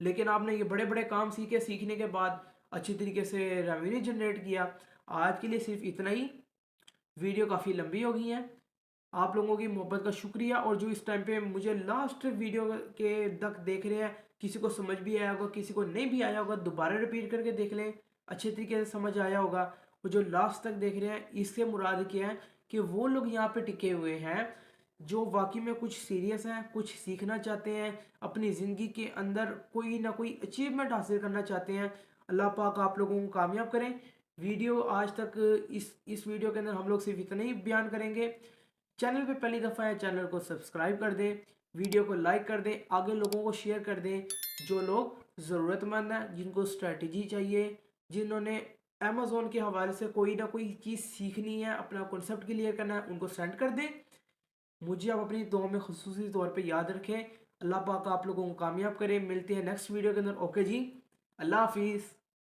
लेकिन आपने ये बड़े बड़े काम सीखे, सीखने के बाद अच्छी तरीके से रेवेन्यू जनरेट किया। आज के लिए सिर्फ इतना ही। वीडियो काफ़ी लंबी हो गई है। आप लोगों की मोहब्बत का शुक्रिया, और जो इस टाइम पे मुझे लास्ट वीडियो के तक देख रहे हैं, किसी को समझ भी आया होगा, किसी को नहीं भी आया होगा, दोबारा रिपीट करके देख लें, अच्छे तरीके से समझ आया होगा। और जो लास्ट तक देख रहे हैं, इससे मुराद क्या है कि वो लोग यहाँ पे टिके हुए हैं जो वाकई में कुछ सीरियस हैं, कुछ सीखना चाहते हैं, अपनी ज़िंदगी के अंदर कोई ना कोई अचीवमेंट हासिल करना चाहते हैं। अल्लाह पाक आप लोगों को कामयाब करें। वीडियो आज तक इस वीडियो के अंदर हम लोग सिर्फ इतना ही बयान करेंगे। चैनल पे पहली दफ़ा है, चैनल को सब्सक्राइब कर दें, वीडियो को लाइक कर दें, आगे लोगों को शेयर कर दें, जो लोग ज़रूरतमंद हैं, जिनको स्ट्रेटजी चाहिए, जिन्होंने अमेज़ोन के हवाले से कोई ना कोई चीज़ सीखनी है, अपना कॉन्सेप्ट क्लियर करना है, उनको सेंड कर दें। मुझे आप अपनी दुआ में खुसूसी तौर पे याद रखें। अल्लाह पाक आप लोगों को कामयाब करे। मिलते हैं नेक्स्ट वीडियो के अंदर। ओके जी, अल्लाह हाफिज़।